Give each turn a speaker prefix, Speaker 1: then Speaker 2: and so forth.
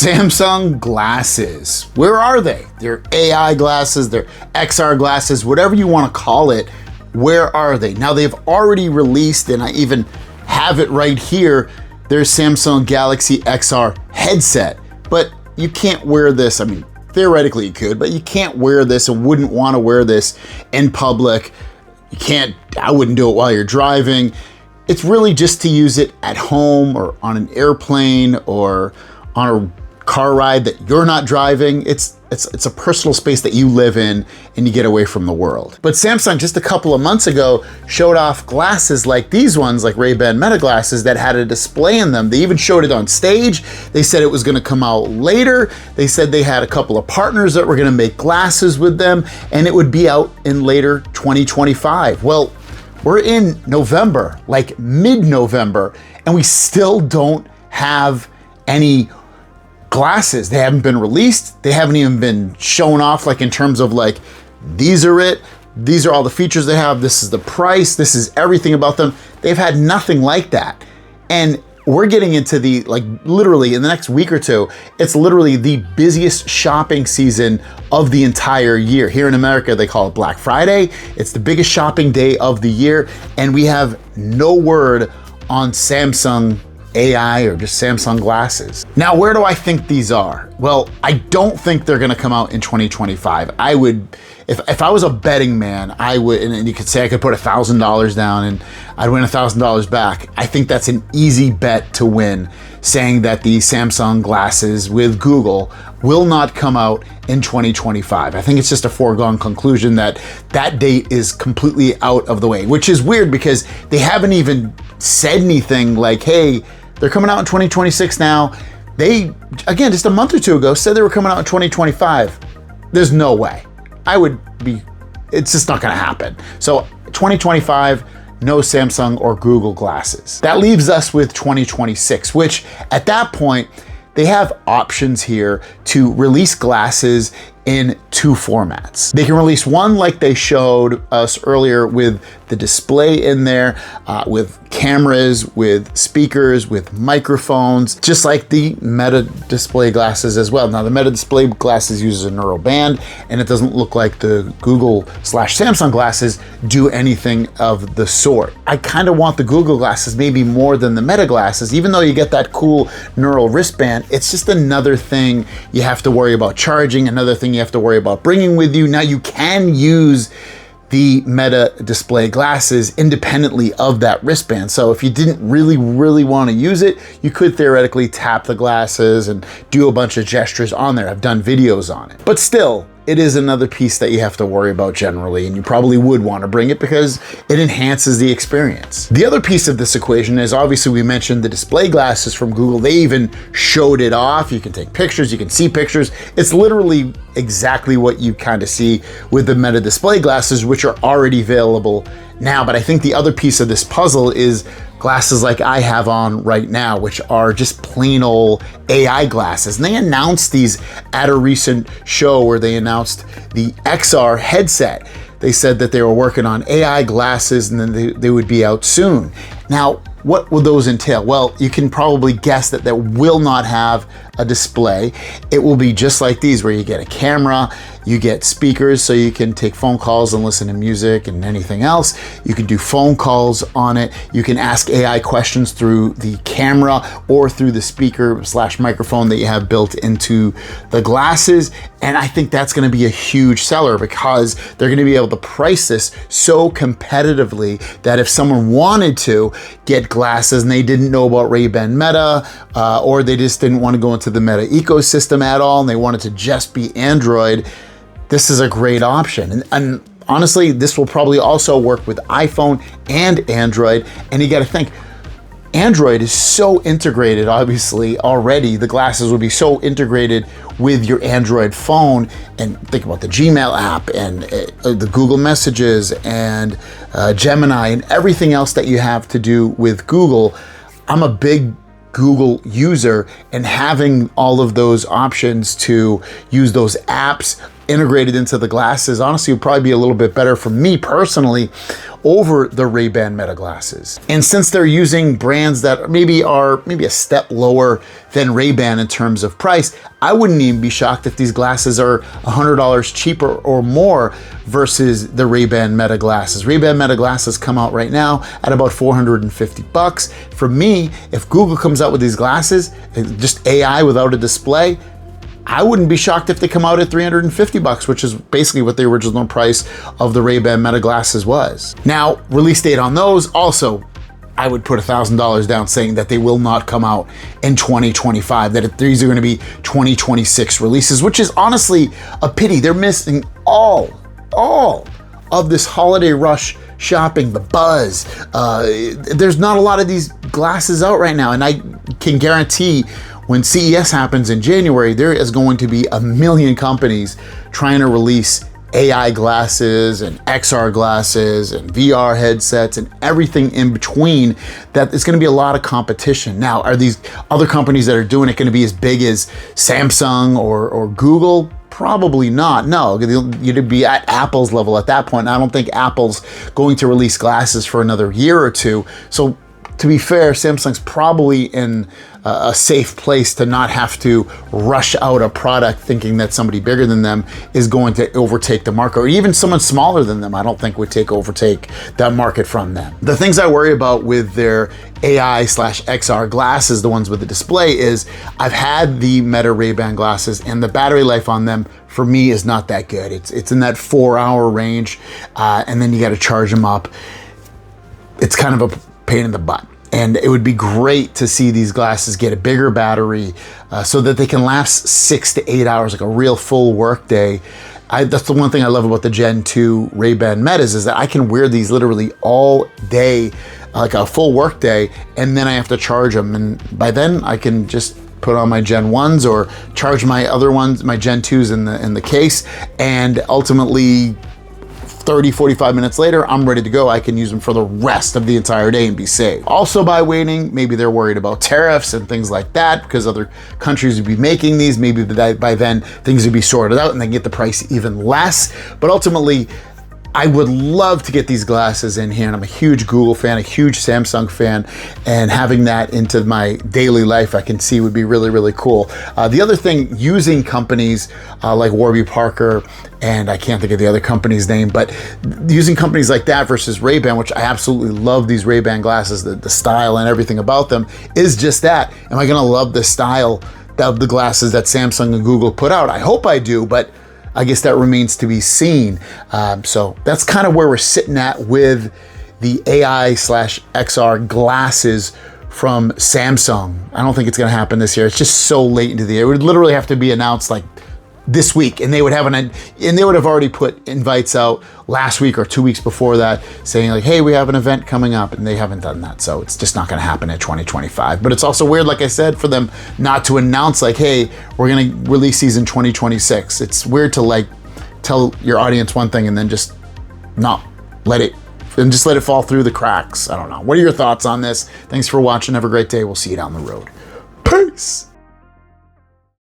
Speaker 1: Samsung glasses. Where are they? They're AI glasses, they're XR glasses, whatever you want to call it. Where are they? Now they've already released, and I even have it right here, their Samsung Galaxy XR headset. But you can't wear this, I mean, theoretically you could, but you can't wear this and wouldn't want to wear this in public. You can't, I wouldn't do it while you're driving. It's really just to use it at home or on an airplane or on a car ride that you're not driving. It's a personal space that you live in and you get away from the world. But Samsung just a couple of months ago showed off glasses like these ones, like Ray-Ban Meta glasses that had a display in them. They even showed it on stage. They said it was gonna come out later. They said they had a couple of partners that were gonna make glasses with them and it would be out in later 2025. Well, we're in November, like mid-November, and we still don't have any glasses. They haven't been released. They haven't even been shown off, like in terms of like, these are it. These are all the features they have. This is the price. This is everything about them. They've had nothing like that. And we're getting into the, like literally in the next week or two, it's literally the busiest shopping season of the entire year. Here in America, they call it Black Friday. It's the biggest shopping day of the year. And we have no word on Samsung AI or just Samsung glasses. Now, where do I think these are? Well, I don't think they're gonna come out in 2025. I would, if I was a betting man, I would, and you could say I could put $1,000 down and I'd win $1,000 back. I think that's an easy bet to win, saying that the Samsung glasses with Google will not come out in 2025. I think it's just a foregone conclusion that that date is completely out of the way, which is weird because they haven't even said anything like, hey, they're coming out in 2026 now. They, again, just a month or two ago, said they were coming out in 2025. There's no way. It's just not gonna happen. So 2025, no Samsung or Google glasses. That leaves us with 2026, which at that point, they have options here to release glasses in two formats. They can release one like they showed us earlier with the display in there, with cameras, with speakers, with microphones, just like the Meta display glasses as well. Now the Meta display glasses uses a neural band and it doesn't look like the Google/Samsung glasses do anything of the sort. I kind of want the Google glasses maybe more than the Meta glasses, even though you get that cool neural wristband. It's just another thing you have to worry about charging, another thing you have to worry about bringing with you. Now you can use the Meta display glasses independently of that wristband. So if you didn't really want to use it, you could theoretically tap the glasses and do a bunch of gestures on there. I've done videos on it. But still, it is another piece that you have to worry about generally, and you probably would want to bring it because it enhances the experience. The other piece of this equation is obviously we mentioned the display glasses from Google. They even showed it off. You can take pictures, you can see pictures. It's literally exactly what you kind of see with the Meta display glasses, which are already available now. But I think the other piece of this puzzle is glasses like I have on right now, which are just plain old AI glasses. And they announced these at a recent show where they announced the XR headset. They said that they were working on AI glasses and then they would be out soon. Now, what will those entail? Well, you can probably guess that that will not have a display. It will be just like these, where you get a camera, you get speakers so you can take phone calls and listen to music and anything else. You can do phone calls on it. You can ask AI questions through the camera or through the speaker/microphone that you have built into the glasses. And I think that's gonna be a huge seller because they're gonna be able to price this so competitively that if someone wanted to get glasses and they didn't know about Ray-Ban Meta, or they just didn't want to go into the Meta ecosystem at all and they wanted to just be Android, this is a great option. And honestly, this will probably also work with iPhone and Android. And you got to think, Android is so integrated, obviously, already. The glasses will be so integrated with your Android phone. And think about the Gmail app and the Google Messages and Gemini and everything else that you have to do with Google. I'm a big Google user, and having all of those options to use those apps integrated into the glasses, honestly, would probably be a little bit better for me personally over the Ray-Ban Meta glasses. And since they're using brands that maybe are a step lower than Ray-Ban in terms of price, I wouldn't even be shocked if these glasses are $100 cheaper or more versus the Ray-Ban Meta glasses. Ray-Ban Meta glasses come out right now at about $450. For me, if Google comes out with these glasses, just AI without a display, I wouldn't be shocked if they come out at $350, which is basically what the original price of the Ray-Ban Meta glasses was. Now, release date on those, also, I would put $1,000 down saying that they will not come out in 2025, that these are gonna be 2026 releases, which is honestly a pity. They're missing all of this holiday rush shopping, the buzz. There's not a lot of these glasses out right now, and I can guarantee when CES happens in January, there is going to be a million companies trying to release AI glasses and XR glasses and VR headsets and everything in between. That it's going to be a lot of competition. Now, are these other companies that are doing it going to be as big as Samsung or Google? Probably not. No, you'd be at Apple's level at that point. I don't think Apple's going to release glasses for another year or two. So to be fair, Samsung's probably in a safe place to not have to rush out a product thinking that somebody bigger than them is going to overtake the market, or even someone smaller than them, I don't think would overtake that market from them. The things I worry about with their AI/XR glasses, the ones with the display, is I've had the Meta Ray-Ban glasses and the battery life on them for me is not that good. It's in that 4-hour range, and then you got to charge them up. It's kind of a pain in the butt. And it would be great to see these glasses get a bigger battery so that they can last 6 to 8 hours, like a real full work day. That's the one thing I love about the Gen 2 Ray-Ban Metas, is that I can wear these literally all day, like a full work day, and then I have to charge them. And by then I can just put on my Gen 1s or charge my other ones, my Gen 2s in the case, and ultimately 30, 45 minutes later, I'm ready to go. I can use them for the rest of the entire day and be safe. Also, by waiting, maybe they're worried about tariffs and things like that because other countries would be making these. Maybe by then things would be sorted out and they can get the price even less. But ultimately, I would love to get these glasses in here, and I'm a huge Google fan, a huge Samsung fan, and having that into my daily life I can see would be really, really cool. The other thing, using companies like Warby Parker, and I can't think of the other company's name, but using companies like that versus Ray-Ban, which I absolutely love these Ray-Ban glasses, the style and everything about them, is just that. Am I gonna love the style of the glasses that Samsung and Google put out? I hope I do, but I guess that remains to be seen. So that's kind of where we're sitting at with the AI/XR glasses from Samsung. I don't think it's gonna happen this year. It's just so late into the year. It would literally have to be announced like this week, and they would have already put invites out last week or 2 weeks before that saying like, hey, we have an event coming up, and they haven't done that. So it's just not gonna happen in 2025. But it's also weird, like I said, for them not to announce like, hey, we're gonna release these in 2026. It's weird to like tell your audience one thing and then just not let it fall through the cracks. I don't know. What are your thoughts on this? Thanks for watching. Have a great day. We'll see you down the road. Peace.